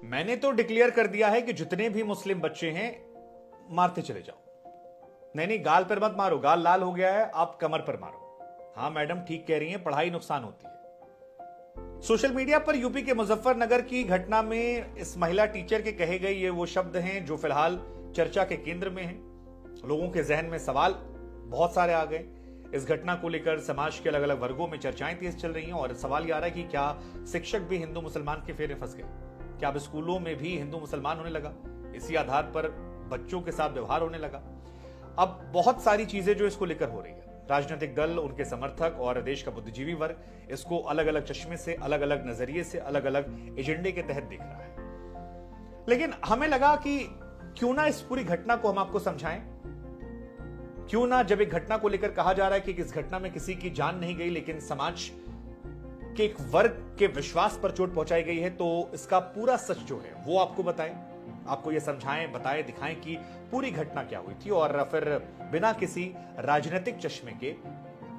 मैंने तो डिक्लेयर कर दिया है कि जितने भी मुस्लिम बच्चे हैं मारते चले जाओ। नहीं नहीं, गाल पर मत मारो, गाल लाल हो गया है, आप कमर पर मारो। हाँ मैडम ठीक कह रही हैं, पढ़ाई नुकसान होती है। सोशल मीडिया पर यूपी के मुजफ्फरनगर की घटना में इस महिला टीचर के कहे गए ये वो शब्द हैं जो फिलहाल चर्चा के केंद्र में हैं। लोगों के जहन में सवाल बहुत सारे आ गए। इस घटना को लेकर समाज के अलग अलग वर्गों में चर्चाएं तेज चल रही हैं और सवाल ये आ रहा है कि क्या शिक्षक भी हिंदू मुसलमान के फेरे फंस गए? क्या अब स्कूलों में भी हिंदू मुसलमान होने लगा? इसी आधार पर बच्चों के साथ व्यवहार होने लगा? अब बहुत सारी चीजें जो इसको लेकर हो रही है, राजनीतिक दल, उनके समर्थक और देश का बुद्धिजीवी वर्ग इसको अलग अलग चश्मे से, अलग अलग नजरिए से, अलग अलग एजेंडे के तहत देख रहा है। लेकिन हमें लगा कि क्यों ना इस पूरी घटना को हम आपको समझाएं। क्यों ना, जब एक घटना को लेकर कहा जा रहा है कि इस घटना में किसी की जान नहीं गई लेकिन समाज के एक वर्ग के विश्वास पर चोट पहुंचाई गई है, तो इसका पूरा सच जो है वो आपको बताएं, आपको ये समझाएं, बताएं, दिखाएं कि पूरी घटना क्या हुई थी और फिर बिना किसी राजनीतिक चश्मे के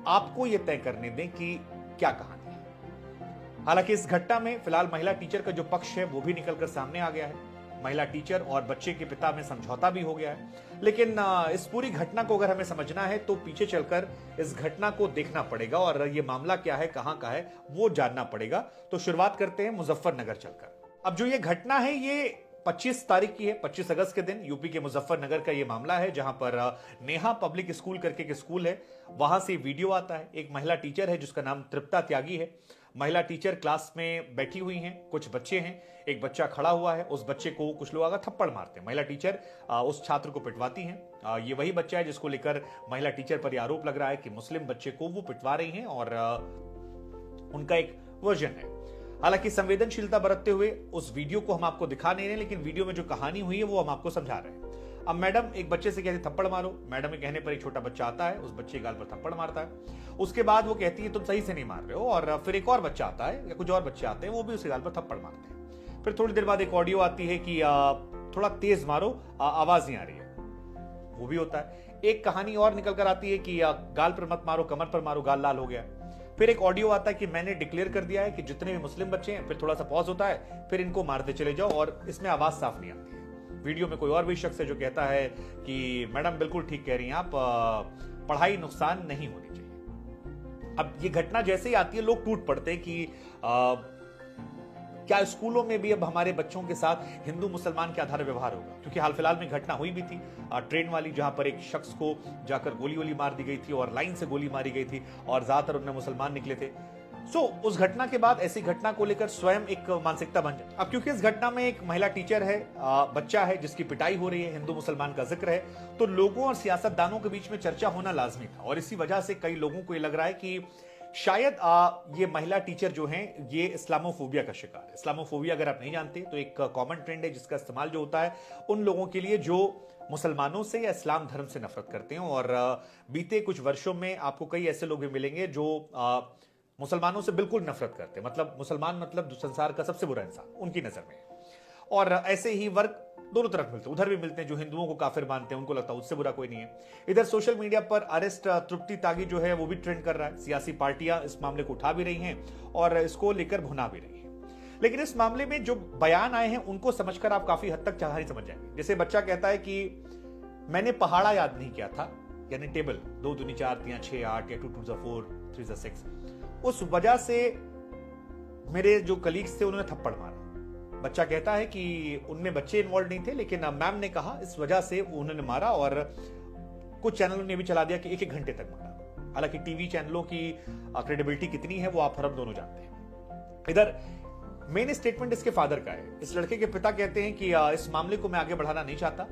आपको ये तय करने दें कि क्या कहानी है। हालांकि इस घटना में फिलहाल महिला टीचर का जो पक्ष है वो भी निकलकर सामने आ गया है। महिला टीचर और बच्चे के पिता में समझौता भी हो गया है। लेकिन इस पूरी घटना को अगर हमें समझना है तो पीछे चलकर इस घटना को देखना पड़ेगा और ये मामला क्या है, कहां का है, वो जानना पड़ेगा। तो शुरुआत करते हैं मुजफ्फरनगर चलकर। अब जो ये घटना है ये 25 तारीख की है। 25 अगस्त के दिन यूपी के मुजफ्फरनगर का ये मामला है, जहां पर नेहा पब्लिक स्कूल करके एक स्कूल है, वहां से वीडियो आता है। एक महिला टीचर है जिसका नाम तृप्ता त्यागी है। महिला टीचर क्लास में बैठी हुई हैं, कुछ बच्चे हैं, एक बच्चा खड़ा हुआ है, उस बच्चे को कुछ लोग आकर थप्पड़ मारते हैं। महिला टीचर उस छात्र को पिटवाती हैं। ये वही बच्चा है जिसको लेकर महिला टीचर पर आरोप लग रहा है कि मुस्लिम बच्चे को वो पिटवा रही हैं और उनका एक वर्जन है। हालांकि संवेदनशीलता बरतते हुए उस वीडियो को हम आपको दिखा नहीं रहे, लेकिन वीडियो में जो कहानी हुई है वो हम आपको समझा रहे हैं। अब मैडम एक बच्चे से कहती थप्पड़ मारो। मैडम के कहने पर एक छोटा बच्चा आता है, उस बच्चे के गाल पर थप्पड़ मारता है। उसके बाद वो कहती है तुम सही से नहीं मार रहे हो, और फिर एक और बच्चा आता है या कुछ और बच्चे आते हैं, वो भी उसके गाल पर थप्पड़ मारते हैं। फिर थोड़ी देर बाद एक ऑडियो आती है कि थोड़ा तेज मारो, आवाज नहीं आ रही है, वो भी होता है। एक कहानी और निकल कर आती है कि गाल पर मत मारो, कमर पर मारो, गाल लाल हो गया। फिर एक ऑडियो आता है कि मैंने डिक्लेयर कर दिया है कि जितने भी मुस्लिम बच्चे हैं, फिर थोड़ा सा पॉज होता है, फिर इनको मारते चले जाओ, और इसमें आवाज साफ नहीं आती है। वीडियो में कोई और भी शख्स है जो कहता है कि मैडम बिल्कुल ठीक कह रही हैं आप, पढ़ाई नुकसान नहीं होनी चाहिए। अब ये घटना जैसे ही आती है लोग टूट पड़ते हैं कि क्या स्कूलों में भी अब हमारे बच्चों के साथ हिंदू मुसलमान के आधार पर व्यवहार होगा? क्योंकि हाल फिलहाल में घटना हुई भी थी ट्रेन वाली, जहां पर एक शख्स को जाकर गोली मार दी गई थी और लाइन से गोली मारी गई थी और ज्यादातर उनमें मुसलमान निकले थे। उस घटना के बाद ऐसी घटना को लेकर स्वयं एक मानसिकता बन जाए। अब क्योंकि इस घटना में एक महिला टीचर है, बच्चा है जिसकी पिटाई हो रही है, हिंदू मुसलमान का जिक्र है, तो लोगों और सियासतदानों के बीच में चर्चा होना लाजमी था। और इसी वजह से कई लोगों को ये लग रहा है कि शायद ये महिला टीचर जो हैं ये इस्लामोफोबिया का शिकार है। इस्लामोफोबिया अगर आप नहीं जानते तो एक कॉमन ट्रेंड है जिसका इस्तेमाल जो होता है उन लोगों के लिए जो मुसलमानों से या इस्लाम धर्म से नफरत करते हैं। और बीते कुछ वर्षों में आपको कई ऐसे लोग भी मिलेंगे जो मुसलमानों से बिल्कुल नफरत करते हैं, मतलब मुसलमान मतलब संसार का सबसे बुरा इंसान उनकी नजर में। और ऐसे ही वर्ग दोनों तरफ मिलते हैं, उधर भी मिलते हैं जो हिंदुओं को काफिर मानते हैं, उनको लगता है उससे बुरा कोई नहीं है। इधर सोशल मीडिया पर अरेस्ट तृप्ति त्यागी जो है वो भी ट्रेंड कर रहा है। सियासी पार्टियां इस मामले को उठा भी रही हैं और इसको लेकर भुना भी रही हैं। लेकिन इस मामले में जो बयान आए हैं उनको समझकर आप काफी हद तक कहानी समझ जाएंगे। जैसे बच्चा कहता है कि मैंने पहाड़ा याद नहीं किया था, यानी टेबल 2 दूनी 4 3 6 8 या 2 2 4 3 6, उस वजह से मेरे जो कलीग्स थे उन्होंने थप्पड़ मारा। बच्चा कहता है कि उनमें बच्चे इन्वॉल्व नहीं थे, लेकिन मैम ने कहा इस वजह से उन्होंने मारा, और कुछ चैनलों ने भी चला दिया कि 1-1 घंटे तक मारा। हालांकि टीवी चैनलों की क्रेडिबिलिटी कितनी है वो आप और हम दोनों जानते हैं। इधर मेन स्टेटमेंट इसके फादर का है। इस लड़के के पिता कहते हैं कि इस मामले को मैं आगे बढ़ाना नहीं चाहता।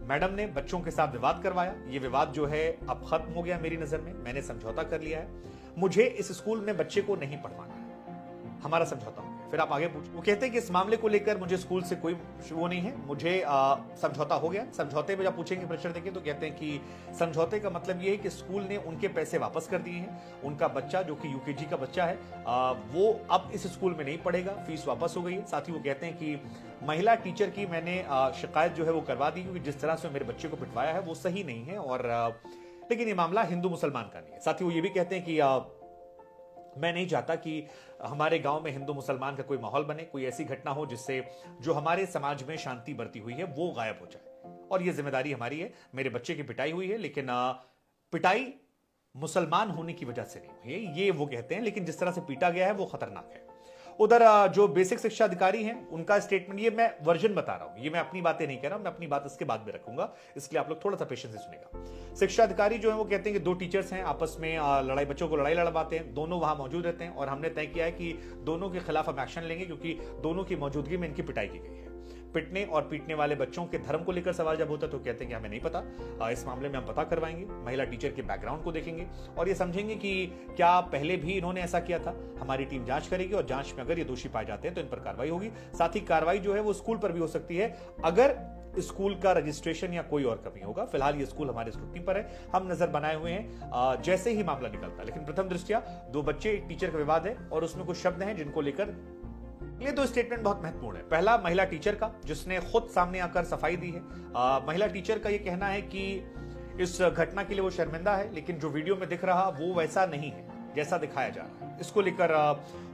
मैडम ने बच्चों के साथ विवाद करवाया, ये विवाद जो है अब खत्म हो गया मेरी नजर में, मैंने समझौता कर लिया है, मुझे इस स्कूल में बच्चे को नहीं पढ़वाना है, हमारा समझौता हो गया। फिर आप आगे पूछो, वो कहते हैं कि इस मामले को लेकर मुझे स्कूल से कोई वो नहीं है, मुझे समझौता हो गया। समझौते में जब पूछेंगे प्रेशर देंगे तो कहते हैं कि समझौते का मतलब ये है कि स्कूल ने उनके पैसे वापस कर दिए हैं, उनका बच्चा जो कि यूकेजी का बच्चा है वो अब इस स्कूल में नहीं पढ़ेगा, फीस वापस हो गई है। साथ ही वो कहते हैं कि महिला टीचर की मैंने शिकायत जो है वो करवा दी, क्योंकि जिस तरह से मेरे बच्चे को पिटवाया है वो सही नहीं है, और लेकिन ये मामला हिंदू मुसलमान का नहीं है। साथ ही वो ये भी कहते हैं कि मैं नहीं चाहता कि हमारे गांव में हिंदू मुसलमान का कोई माहौल बने, कोई ऐसी घटना हो जिससे जो हमारे समाज में शांति बरती हुई है वो गायब हो जाए। और ये जिम्मेदारी हमारी है। मेरे बच्चे की पिटाई हुई है, लेकिन पिटाई मुसलमान होने की वजह से नहीं हुई है, ये वो कहते हैं, लेकिन जिस तरह से पीटा गया है वो खतरनाक है। उधर जो बेसिक शिक्षा अधिकारी हैं उनका स्टेटमेंट, ये मैं वर्जन बता रहा हूं, ये मैं अपनी बातें नहीं कह रहा हूं, मैं अपनी बात इसके बाद में रखूंगा, इसलिए आप लोग थोड़ा सा पेशेंस से सुनेगा। शिक्षा अधिकारी जो है वो कहते हैं कि 2 टीचर्स हैं, आपस में लड़ाई, बच्चों को लड़ाई लड़वाते हैं, दोनों वहां मौजूद रहते हैं और हमने तय किया है कि दोनों के खिलाफ हम एक्शन लेंगे क्योंकि दोनों की मौजूदगी में इनकी पिटाई की गई है। पिटने और पीटने वाले बच्चों के धर्म को लेकर सवाल जब होता है तो कहते हैं कि हमें नहीं पता, इस मामले में हम पता करवाएंगे, महिला टीचर के बैकग्राउंड को देखेंगे और ये समझेंगे कि क्या पहले भी इन्होंने ऐसा किया था। हमारी टीम जांच करेगी और जांच में अगर ये दोषी पाए जाते हैं तो इन पर कार्रवाई होगी। साथ ही कार्रवाई जो है वो स्कूल पर भी हो सकती है अगर स्कूल का रजिस्ट्रेशन या कोई और कमी होगा। फिलहाल ये स्कूल हमारे स्क्रूटनी पर है, हम नजर बनाए हुए हैं जैसे ही मामला निकलता है। लेकिन प्रथम दृष्टया 2 बच्चे, एक टीचर का विवाद है और उसमें कुछ शब्द हैं जिनको लेकर ये 2 स्टेटमेंट बहुत महत्वपूर्ण है। पहला महिला टीचर का, जिसने खुद सामने आकर सफाई दी है। महिला टीचर का ये कहना है कि इस घटना के लिए वो शर्मिंदा है, लेकिन जो वीडियो में दिख रहा वो वैसा नहीं है जैसा दिखाया जा रहा है। इसको लेकर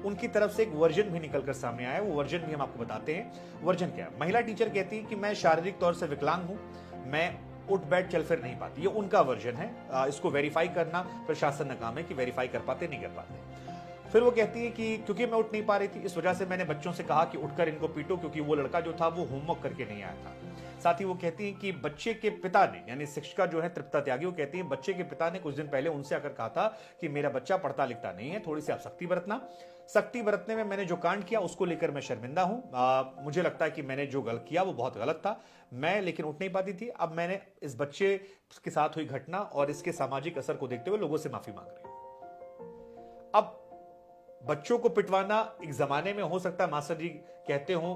उनकी तरफ से एक वर्जन भी निकलकर सामने आया है, वो वर्जन भी हम आपको बताते हैं। वर्जन क्या है? महिला टीचर कहती है कि मैं शारीरिक तौर से विकलांग हूं, मैं उठ बैठ चल फिर नहीं पाती। ये उनका वर्जन है। इसको वेरीफाई करना प्रशासन का काम है कि वेरीफाई कर पाते नहीं कर पाते। फिर वो कहती है कि क्योंकि मैं उठ नहीं पा रही थी, इस वजह से मैंने बच्चों से कहा कि उठकर इनको पीटो, क्योंकि वो लड़का जो था वो होमवर्क करके नहीं आया था। साथ ही वो कहती है कि बच्चे के पिता ने, यानी शिक्षिका जो है तृप्ता त्यागी, वो कहती है बच्चे के पिता ने कुछ दिन पहले उनसे आकर कहा था कि मेरा बच्चा पढ़ता लिखता नहीं है, थोड़ी सी आप सख्ती बरतना। सख्ती बरतने में मैंने जो कांड किया उसको लेकर मैं शर्मिंदा हूं। मुझे लगता है कि मैंने जो गलत किया वो बहुत गलत था, मैं लेकिन उठ नहीं पाती थी। अब मैंने इस बच्चे के साथ हुई घटना और इसके सामाजिक असर को देखते हुए लोगों से माफी मांग रही हूं। अब बच्चों को पिटवाना एक जमाने में हो सकता है मास्टर जी कहते हो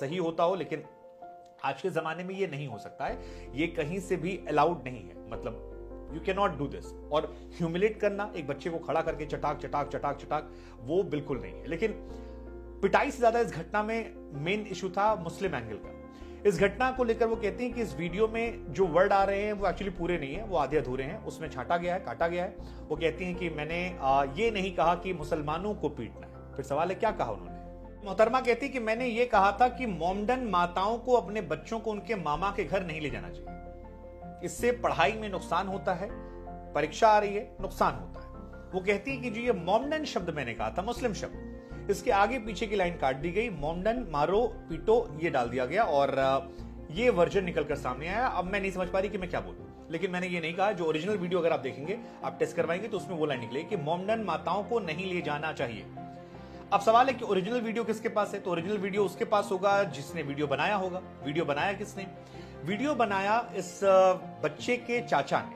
सही होता हो, लेकिन आज के जमाने में ये नहीं हो सकता है, ये कहीं से भी अलाउड नहीं है। मतलब you can not do this. और ह्यूमिलेट करना, एक बच्चे को खड़ा करके चटाक चटाक चटाक चटाक, वो बिल्कुल नहीं है। लेकिन पिटाई से ज्यादा इस घटना में मेन इशू था मुस्लिम एंगल का। इस घटना को लेकर वो कहती हैं कि इस वीडियो में जो वर्ड आ रहे हैं वो एक्चुअली पूरे नहीं है, वो आधे अधूरे हैं, उसमें छाटा गया है, काटा गया है। वो कहती हैं कि मैंने ये नहीं कहा कि मुसलमानों को पीटना है। फिर सवाल है क्या कहा उन्होंने? मोहतरमा कहती कि मैंने ये कहा था कि मोमडन माताओं को अपने बच्चों को उनके मामा के घर नहीं ले जाना चाहिए, इससे पढ़ाई में नुकसान होता है, परीक्षा आ रही है, नुकसान होता है। वो कहती है कि जो ये मोमडन शब्द मैंने कहा था, मुस्लिम शब्द, इसके आगे पीछे की लाइन काट दी गई, मोमडन मारो पीटो ये डाल दिया गया और ये वर्जन निकलकर सामने आया। अब मैं नहीं समझ पा रही कि मैं क्या बोलूं, लेकिन मैंने ये नहीं कहा। जो ओरिजिनल वीडियो अगर आप देखेंगे, आप टेस्ट करवाएंगे तो उसमें वो लाइन निकलेगी कि मोमडन माताओं को नहीं ले जाना चाहिए। अब सवाल है कि ओरिजिनल वीडियो किसके पास है? तो ओरिजिनल वीडियो उसके पास होगा जिसने वीडियो बनाया होगा। वीडियो बनाया किसने? वीडियो बनाया इस बच्चे के चाचा ने,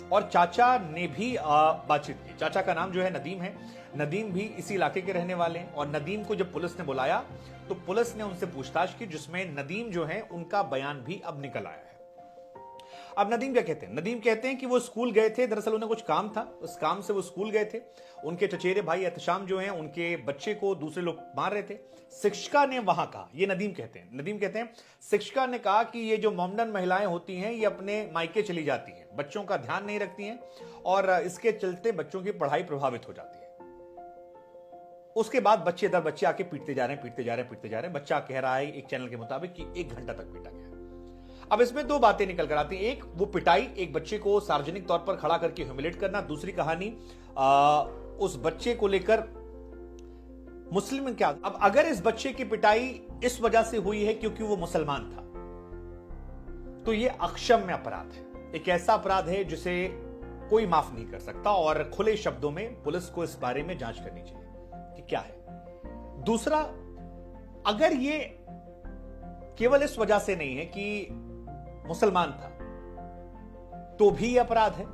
और चाचा ने भी बातचीत की। चाचा का नाम जो है नदीम है। नदीम भी इसी इलाके के रहने वाले हैं और नदीम को जब पुलिस ने बुलाया तो पुलिस ने उनसे पूछताछ की, जिसमें नदीम जो है उनका बयान भी अब निकल आया है। अब नदीम क्या कहते हैं? नदीम कहते हैं कि वो स्कूल गए थे, दरअसल उन्हें कुछ काम था, उस काम से वो स्कूल गए थे। उनके चचेरे भाई एहतशाम जो हैं उनके बच्चे को दूसरे लोग मार रहे थे। शिक्षिका ने वहां कहा, ये नदीम कहते हैं, नदीम कहते हैं शिक्षिका ने कहा कि ये जो मोमडन महिलाएं होती हैं ये अपने मायके चली जाती हैं, बच्चों का ध्यान नहीं रखती हैं और इसके चलते बच्चों की पढ़ाई प्रभावित हो जाती है। उसके बाद बच्चे दर बच्चे आके पीटते जा रहे हैं, पीटते जा रहे हैं, पीटते जा रहे हैं। बच्चा कह रहा है एक चैनल के मुताबिक कि 1 घंटा तक पीटा गया। अब इसमें 2 बातें निकल कर आती हैं। एक, वो पिटाई, एक बच्चे को सार्वजनिक तौर पर खड़ा करके ह्यूमिलेट करना। दूसरी कहानी उस बच्चे को लेकर मुस्लिम क्या। अब अगर इस बच्चे की पिटाई इस वजह से हुई है क्योंकि वो मुसलमान था, तो ये अक्षम्य अपराध है, एक ऐसा अपराध है जिसे कोई माफ नहीं कर सकता और खुले शब्दों में पुलिस को इस बारे में जांच करनी चाहिए कि क्या है। दूसरा, अगर ये केवल इस वजह से नहीं है कि मुसलमान था तो भी यह अपराध है,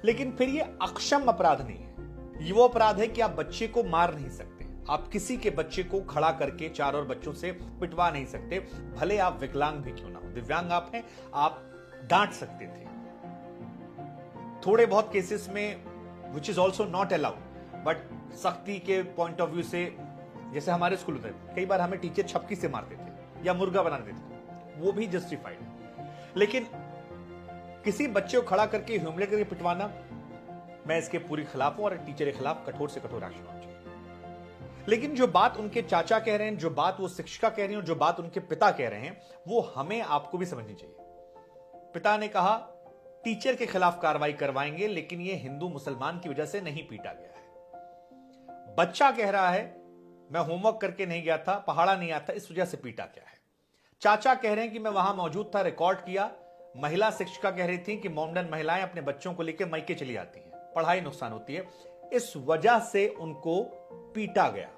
लेकिन फिर यह अक्षम अपराध नहीं है। ये वो अपराध है कि आप बच्चे को मार नहीं सकते, आप किसी के बच्चे को खड़ा करके 4 और बच्चों से पिटवा नहीं सकते, भले आप विकलांग भी क्यों ना हो। दिव्यांग आप हैं, आप डांट सकते थे थोड़े बहुत केसेस में, which is also not allowed, but सख्ती के पॉइंट ऑफ व्यू से, जैसे हमारे स्कूल में कई बार हमें टीचर छपकी से मारते थे या मुर्गा बना देते थे, वो भी जस्टिफाइड है। लेकिन किसी बच्चे को खड़ा करके ह्यूमिलेट करके पिटवाना मैं इसके पूरी खिलाफ हूं और टीचर के खिलाफ कठोर से कठोर एक्शन होना चाहिए। लेकिन जो बात उनके चाचा कह रहे हैं, जो बात वो शिक्षिका कह रही हैं, जो बात उनके पिता कह रहे हैं, वो हमें आपको भी समझनी चाहिए। पिता ने कहा टीचर के खिलाफ कार्रवाई करवाएंगे, लेकिन ये हिंदू मुसलमान की वजह से नहीं पीटा गया है। बच्चा कह रहा है मैं होमवर्क करके नहीं गया था, पहाड़ा नहीं आता, इस वजह से पीटा गया है। चाचा कह रहे हैं कि मैं वहां मौजूद था, रिकॉर्ड किया। महिला शिक्षिका कह रही थी कि मोमडन महिलाएं अपने बच्चों को लेकर मायके चली जाती हैं, पढ़ाई नुकसान होती है, इस वजह से उनको पीटा गया।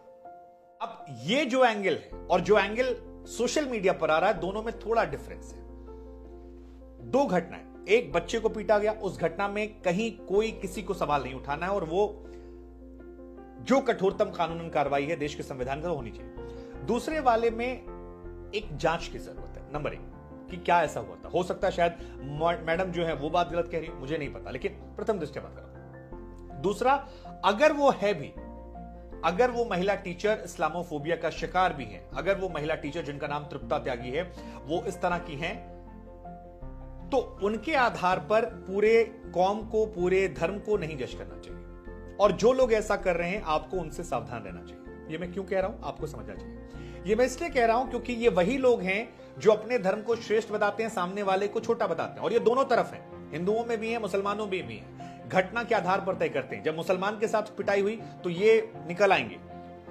अब ये जो एंगल है और जो एंगल सोशल मीडिया पर आ रहा है, दोनों में थोड़ा डिफरेंस है। दो घटनाएं, एक बच्चे को पीटा गया, उस घटना में कहीं कोई किसी को सवाल नहीं उठाना है और वो जो कठोरतम कानूनन कार्रवाई है देश के संविधान का होनी चाहिए। दूसरे वाले में एक जांच की जरूरत है। नंबर एक कि क्या ऐसा हुआ था, हो सकता है शायद मैडम जो है वो बात गलत कह रही है, मुझे नहीं पता, लेकिन प्रथम दृष्टया बात करो। दूसरा, अगर वो है भी, अगर वो महिला टीचर इस्लामोफोबिया का शिकार भी है, अगर वो महिला टीचर जिनका नाम तृप्ता त्यागी है वो इस तरह की हैं, तो उनके आधार पर पूरे कौम को, पूरे धर्म को नहीं जज करना चाहिए। और जो लोग ऐसा कर रहे हैं आपको उनसे सावधान रहना चाहिए। ये मैं क्यों कह रहा हूं, आपको समझना चाहिए। ये मैं इसलिए कह रहा हूं क्योंकि ये वही लोग हैं जो अपने धर्म को श्रेष्ठ बताते हैं, सामने वाले को छोटा बताते हैं। और ये दोनों तरफ है, हिंदुओं में भी है, मुसलमानों में भी है। घटना के आधार पर तय करते हैं। जब मुसलमान के साथ पिटाई हुई तो ये निकल आएंगे,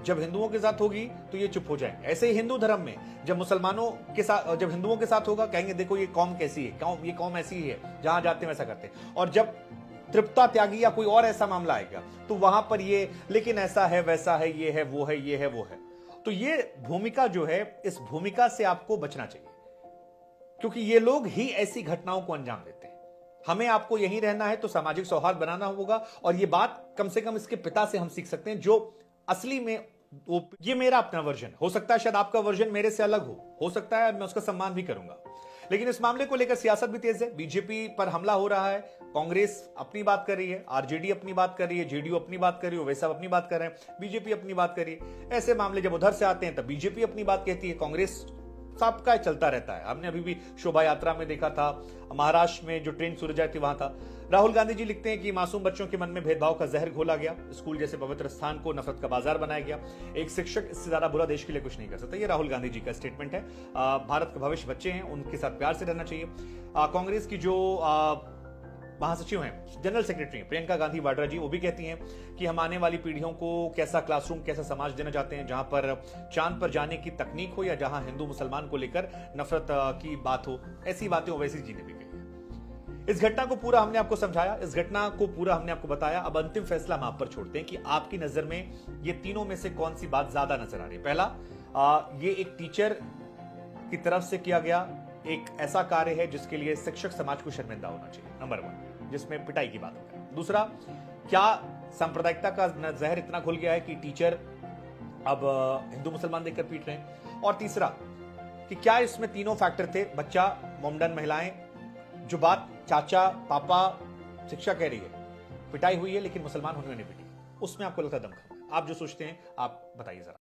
जब हिंदुओं के साथ होगी तो ये चुप हो जाएंगे। ऐसे ही हिंदू धर्म में जब मुसलमानों के साथ, जब हिंदुओं के साथ होगा कहेंगे देखो ये कौम कैसी है, ये कौम ऐसी ही है, जहां जाते हैं वैसा करते हैं। और जब तृप्ता त्यागी या कोई और ऐसा मामला आएगा तो वहां पर ये लेकिन ऐसा है, वैसा है, ये है, वो है, ये है, वो है। तो ये भूमिका जो है, इस भूमिका से आपको बचना चाहिए, क्योंकि ये लोग ही ऐसी घटनाओं को अंजाम देते हैं। हमें आपको यहीं रहना है तो सामाजिक सौहार्द बनाना होगा। और ये बात कम से कम इसके पिता से हम सीख सकते हैं, जो असली में ये मेरा अपना वर्जन हो सकता है, शायद आपका वर्जन मेरे से अलग हो सकता है, मैं उसका सम्मान भी करूंगा। लेकिन इस मामले को लेकर सियासत भी तेज है। बीजेपी पर हमला हो रहा है, कांग्रेस अपनी बात कर रही है, आरजेडी अपनी बात कर रही है, जेडीयू अपनी बात कर रही है, वे सब अपनी बात कर रहे हैं, बीजेपी अपनी बात कर रही है। ऐसे मामले जब उधर से आते हैं तब बीजेपी अपनी बात कहती है, कांग्रेस सबका चलता रहता है। हमने अभी भी शोभा यात्रा में देखा था, महाराष्ट्र में जो ट्रेन सूरज थी वहां था। राहुल गांधी जी लिखते हैं कि मासूम बच्चों के मन में भेदभाव का जहर घोला गया, स्कूल जैसे पवित्र स्थान को नफरत का बाजार बनाया गया। एक शिक्षक इससे ज्यादा बुरा देश के लिए कुछ नहीं कर सकता। ये राहुल गांधी जी का स्टेटमेंट है। भारत का भविष्य बच्चे हैं, उनके साथ प्यार से रहना चाहिए। कांग्रेस की जो महासचिव हैं, जनरल सेक्रेटरी प्रियंका गांधी वाड्रा जी, वो भी कहती हैं कि हम आने वाली पीढ़ियों को कैसा क्लासरूम, कैसा समाज देना चाहते हैं, जहां पर चांद पर जाने की तकनीक हो या जहां हिंदू मुसलमान को लेकर नफरत की बात हो, ऐसी बातें हो, वैसी चीजें भी कही है। इस घटना को पूरा हमने आपको समझाया, इस घटना को पूरा हमने आपको बताया। अब अंतिम फैसला हम आप पर छोड़ते हैं कि आपकी नजर में ये तीनों में से कौन सी बात ज्यादा नजर आ रही है। पहला, ये एक टीचर की तरफ से किया गया एक ऐसा कार्य है जिसके लिए शिक्षक समाज को शर्मिंदा होना चाहिए, नंबर 1, जिसमें पिटाई की बात हो है। दूसरा, क्या सांप्रदायिकता का जहर इतना घुल गया है कि टीचर अब हिंदू मुसलमान देखकर पीट रहे हैं। और तीसरा कि क्या इसमें तीनों फैक्टर थे, बच्चा, मोमडन महिलाएं, जो बात चाचा, पापा, शिक्षा कह रही है, पिटाई हुई है लेकिन मुसलमान होने नहीं पिटी, उसमें आपको लगता है दम खम है। आप जो सोचते हैं आप बताइए जरा।